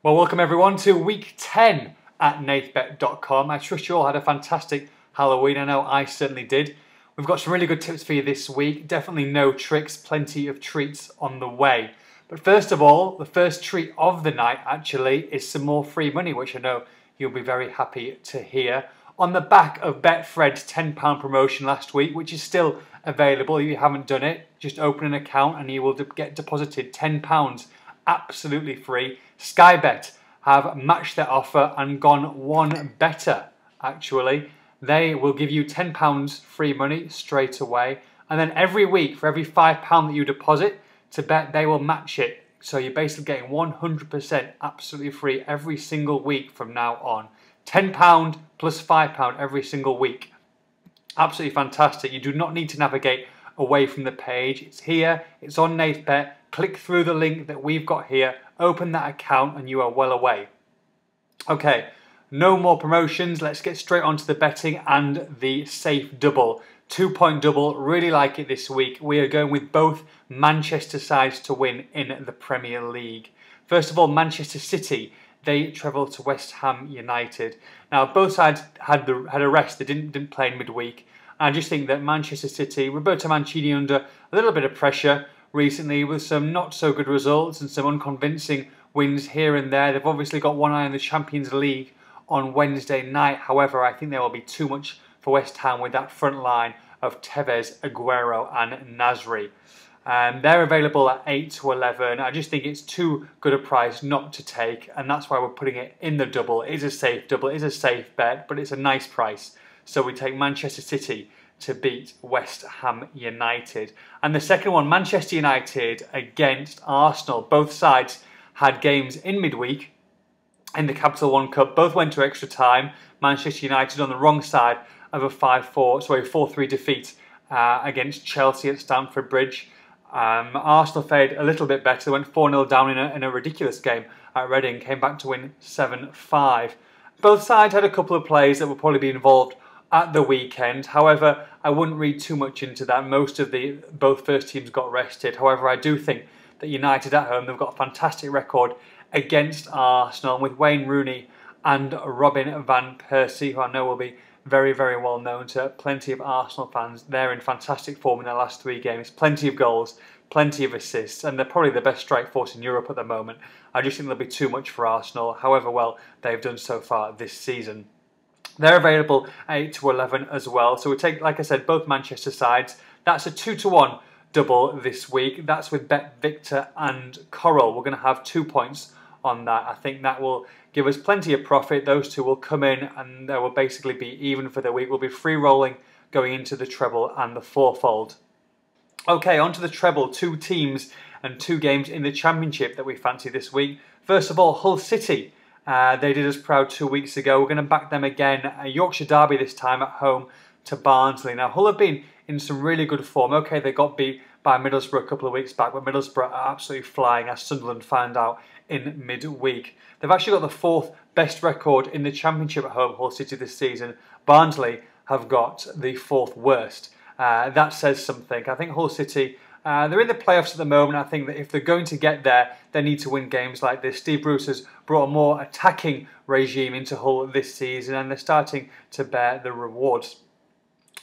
Well, welcome everyone to week 10 at Nathbet.com. I trust you all had a fantastic Halloween. I know I certainly did. We've got some really good tips for you this week. Definitely no tricks, plenty of treats on the way. But first of all, the first treat of the night actually is some more free money, which I know you'll be very happy to hear. On the back of Betfred's £10 promotion last week, which is still available. If you haven't done it, just open an account and you will get deposited £10 absolutely free. Sky Bet have matched their offer and gone one better, actually. They will give you £10 free money straight away. And then every week, for every £5 that you deposit to Bet, they will match it. So you're basically getting 100% absolutely free every single week from now on. £10 plus £5 every single week. Absolutely fantastic. You do not need to navigate away from the page. It's here, it's on Nathbet. Click through the link that we've got here, open that account and you are well away. Okay, no more promotions. Let's get straight onto the betting and the safe double. 2-point double, really like it this week. We are going with both Manchester sides to win in the Premier League. First of all, Manchester City. They travel to West Ham United. Now, both sides had a rest. They didn't play in midweek. And I just think that Manchester City, Roberto Mancini under a little bit of pressure recently with some not so good results and some unconvincing wins here and there. They've obviously got one eye on the Champions League on Wednesday night. However, I think there will be too much for West Ham with that front line of Tevez, Aguero and Nasri. They're available at 8 to 11. I just think it's too good a price not to take, and that's why we're putting it in the double. It is a safe double, it is a safe bet, but it's a nice price. So we take Manchester City to beat West Ham United. And the second one, Manchester United against Arsenal. Both sides had games in midweek in the Capital One Cup. Both went to extra time. Manchester United on the wrong side of a 4-3 defeat against Chelsea at Stamford Bridge. Arsenal fared a little bit better. They went 4-0 down in a ridiculous game at Reading. Came back to win 7-5. Both sides had a couple of players that will probably be involved at the weekend. However, I wouldn't read too much into that. Most of both first teams got rested. However, I do think that United at home, they've got a fantastic record against Arsenal. And with Wayne Rooney and Robin van Persie, who I know will be very, very well known to plenty of Arsenal fans, they're in fantastic form in their last 3 games. Plenty of goals, plenty of assists, and they're probably the best strike force in Europe at the moment. I just think there'll be too much for Arsenal, however well they've done so far this season. They're available at 8 to 11 as well. So we take, like I said, both Manchester sides. That's a 2-to-1 double this week. That's with Bet Victor and Coral. We're going to have 2 points on that. I think that will give us plenty of profit. Those two will come in and they will basically be even for the week. We'll be free rolling going into the treble and the fourfold. Okay, on to the treble. 2 teams and 2 games in the Championship that we fancy this week. First of all, Hull City. They did us proud 2 weeks ago. We're going to back them again. A Yorkshire derby this time at home to Barnsley. Now, Hull have been in some really good form. Okay, they got beat by Middlesbrough a couple of weeks back, but Middlesbrough are absolutely flying, as Sunderland found out in midweek. They've actually got the 4th best record in the Championship at home, Hull City, this season. Barnsley have got the 4th worst. That says something. I think Hull City, they're in the playoffs at the moment. I think that if they're going to get there, they need to win games like this. Steve Bruce has brought a more attacking regime into Hull this season, and they're starting to bear the rewards.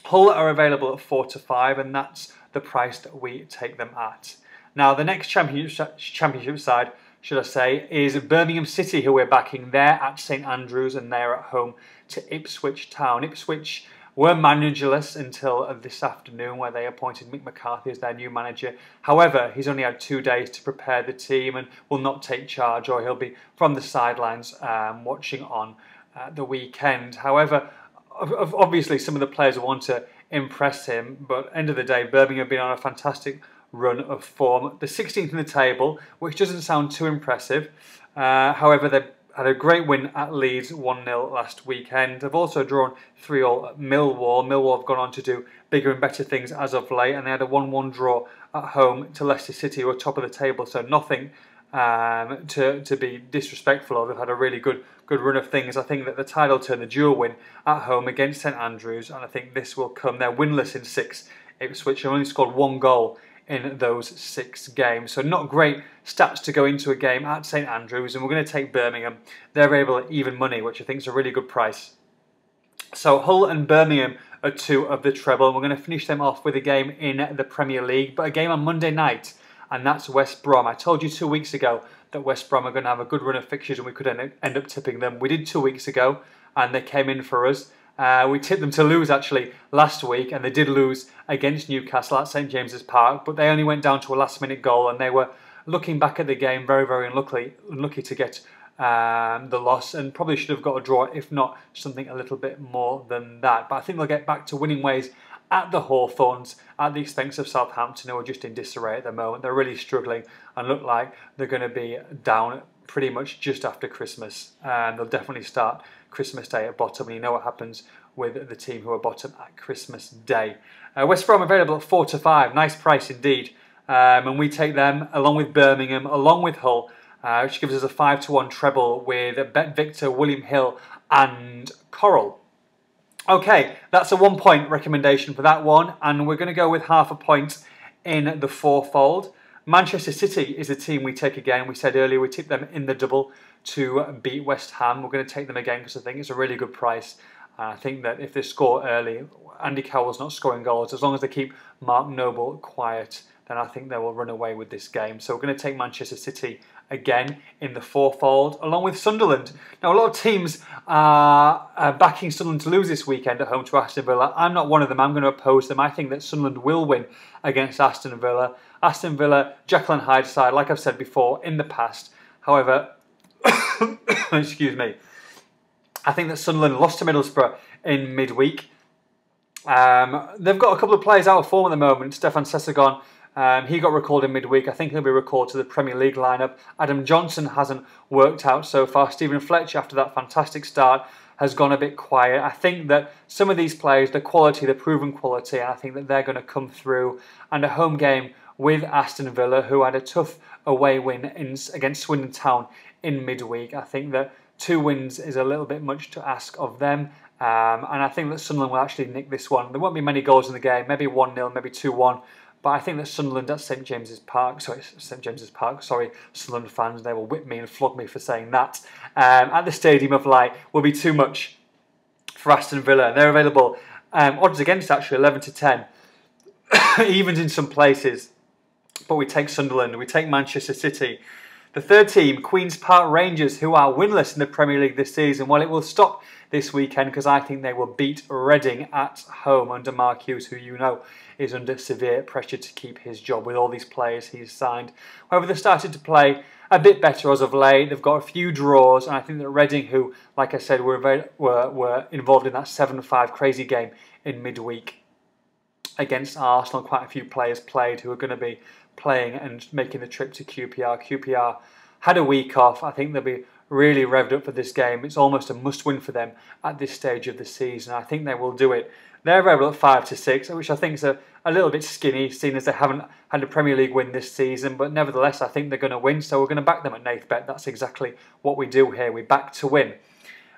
Hull are available at 4 to 5, and that's the price that we take them at. Now, the next championship side, should I say, is Birmingham City, who we're backing. They're at St Andrews, and they're at home to Ipswich Town. Ipswich were managerless until this afternoon, where they appointed Mick McCarthy as their new manager. However, he's only had 2 days to prepare the team and will not take charge, or he'll be from the sidelines watching on the weekend. However, obviously some of the players want to impress him, but end of the day, Birmingham have been on a fantastic run of form. The 16th in the table, which doesn't sound too impressive. However, they've had a great win at Leeds 1-0 last weekend. They've also drawn 3-3 at Millwall. Millwall have gone on to do bigger and better things as of late, and they had a 1-1 draw at home to Leicester City, who are top of the table, so nothing to be disrespectful of. They've had a really good run of things. I think that the tide will turn, the dual win at home against St Andrews, and I think this will come. They're winless in 6. Ipswich have only scored 1 goal in those 6 games. So not great stats to go into a game at St Andrews, and we're going to take Birmingham. They're available at even money, which I think is a really good price. So Hull and Birmingham are 2 of the treble. We're going to finish them off with a game in the Premier League, but a game on Monday night, and that's West Brom. I told you 2 weeks ago that West Brom are going to have a good run of fixtures and we could end up tipping them. We did 2 weeks ago, and they came in for us. We tipped them to lose actually last week, and they did lose against Newcastle at St James's Park, but they only went down to a last-minute goal, and they were, looking back at the game, very, very unlucky to get the loss, and probably should have got a draw, if not something a little bit more than that. But I think they'll get back to winning ways at the Hawthorns at the expense of Southampton, who are just in disarray at the moment. They're really struggling and look like they're going to be down pretty much just after Christmas. And they'll definitely start Christmas Day at bottom, and you know what happens with the team who are bottom at Christmas Day. West Brom available at 4 to 5, nice price indeed. And we take them along with Birmingham, along with Hull, which gives us a 5 to 1 treble with Bet Victor, William Hill and Coral. Okay, that's a 1 point recommendation for that one, and we're going to go with half a point in the fourfold. Manchester City is a team we take again. We said earlier we tipped them in the double to beat West Ham. We're going to take them again because I think it's a really good price. I think that if they score early, Andy Carroll's not scoring goals, as long as they keep Mark Noble quiet, then I think they will run away with this game. So we're going to take Manchester City again in the fourfold, along with Sunderland. Now, a lot of teams are backing Sunderland to lose this weekend at home to Aston Villa. I'm not one of them. I'm going to oppose them. I think that Sunderland will win against Aston Villa. Aston Villa, Jekyll and Hyde side, like I've said before in the past. However, excuse me, I think that Sunderland lost to Middlesbrough in midweek. They've got a couple of players out of form at the moment. Stefan Sessagon, he got recalled in midweek. I think he'll be recalled to the Premier League lineup. Adam Johnson hasn't worked out so far. Stephen Fletcher, after that fantastic start, has gone a bit quiet. I think that some of these players, the quality, the proven quality, and I think that they're going to come through. And a home game with Aston Villa, who had a tough away win against Swindon Town in midweek. I think that 2 wins is a little bit much to ask of them. And I think that Sunderland will actually nick this one. There won't be many goals in the game, maybe 1-0, maybe 2-1. But I think that Sunderland at St James's Park, Sunderland fans, they will whip me and flog me for saying that, at the Stadium of Light will be too much for Aston Villa. They're available, odds against actually 11 to 10, evens in some places. But we take Sunderland, we take Manchester City. The third team, Queen's Park Rangers, who are winless in the Premier League this season. Well, it will stop this weekend because I think they will beat Reading at home under Mark Hughes, who you know is under severe pressure to keep his job with all these players he's signed. However, they've started to play a bit better as of late. They've got a few draws, and I think that Reading, who, like I said, were involved in that 7-5 crazy game in midweek against Arsenal, quite a few players played who are going to be playing and making the trip to QPR. QPR had a week off. I think they'll be really revved up for this game. It's almost a must-win for them at this stage of the season. I think they will do it. They're available at 5 to 6, which I think is a little bit skinny, seeing as they haven't had a Premier League win this season. But nevertheless, I think they're going to win, so we're going to back them at Nathbet. That's exactly what we do here. We back to win.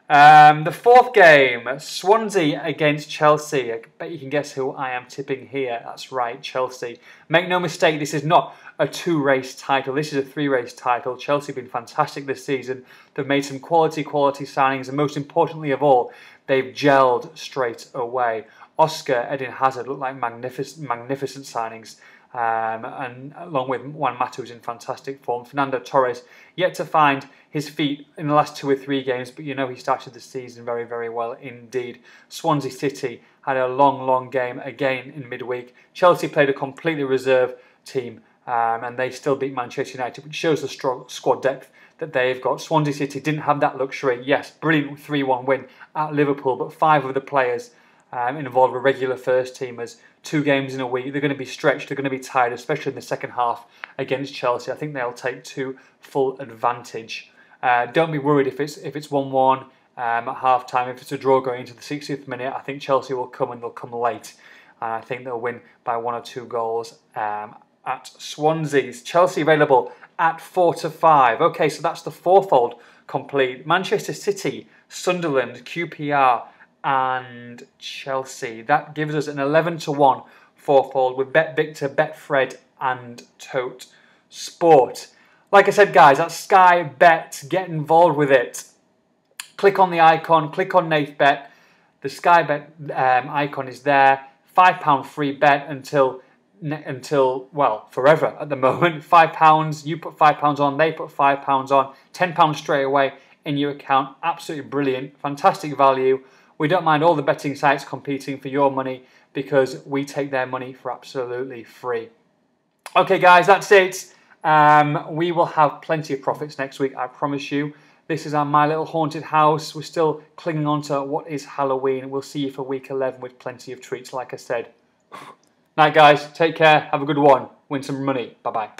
The fourth game, Swansea against Chelsea. I bet you can guess who I am tipping here. That's right, Chelsea. Make no mistake, this is not a 2-race title. This is a 3-race title. Chelsea have been fantastic this season. They've made some quality signings, and most importantly of all, they've gelled straight away. Oscar, Eden Hazard look like magnificent signings. And along with Juan Mata, who's in fantastic form. Fernando Torres yet to find his feet in the last 2 or 3 games, but you know he started the season very, very well indeed. Swansea City had a long game again in midweek. Chelsea played a completely reserve team, and they still beat Manchester United, which shows the strong squad depth that they've got. Swansea City didn't have that luxury. Yes, brilliant 3-1 win at Liverpool, but 5 of the players involved with regular first teamers. 2 games in a week. They're going to be stretched. They're going to be tired, especially in the second half against Chelsea. I think they'll take full advantage. Don't be worried if it's 1-1 at half time. If it's a draw going into the 60th minute, I think Chelsea will come, and they'll come late. And I think they'll win by 1 or 2 goals at Swansea's. Chelsea available at 4 to 5. Okay, so that's the fourfold complete. Manchester City, Sunderland, QPR, and Chelsea. That gives us an 11 to 1 fourfold with Bet Victor, Bet Fred, and Tote Sport. Like I said, guys, that's Sky Bet. Get involved with it. Click on the icon, click on Nathbet. The Sky Bet icon is there. £5 free bet until, well, forever at the moment. £5, you put £5 on, they put £5 on, £10 straight away in your account. Absolutely brilliant, fantastic value. We don't mind all the betting sites competing for your money because we take their money for absolutely free. Okay, guys, that's it. We will have plenty of profits next week, I promise you. This is our My Little Haunted House. We're still clinging on to what is Halloween. We'll see you for week 11 with plenty of treats, like I said. Night, guys. Take care. Have a good one. Win some money. Bye-bye.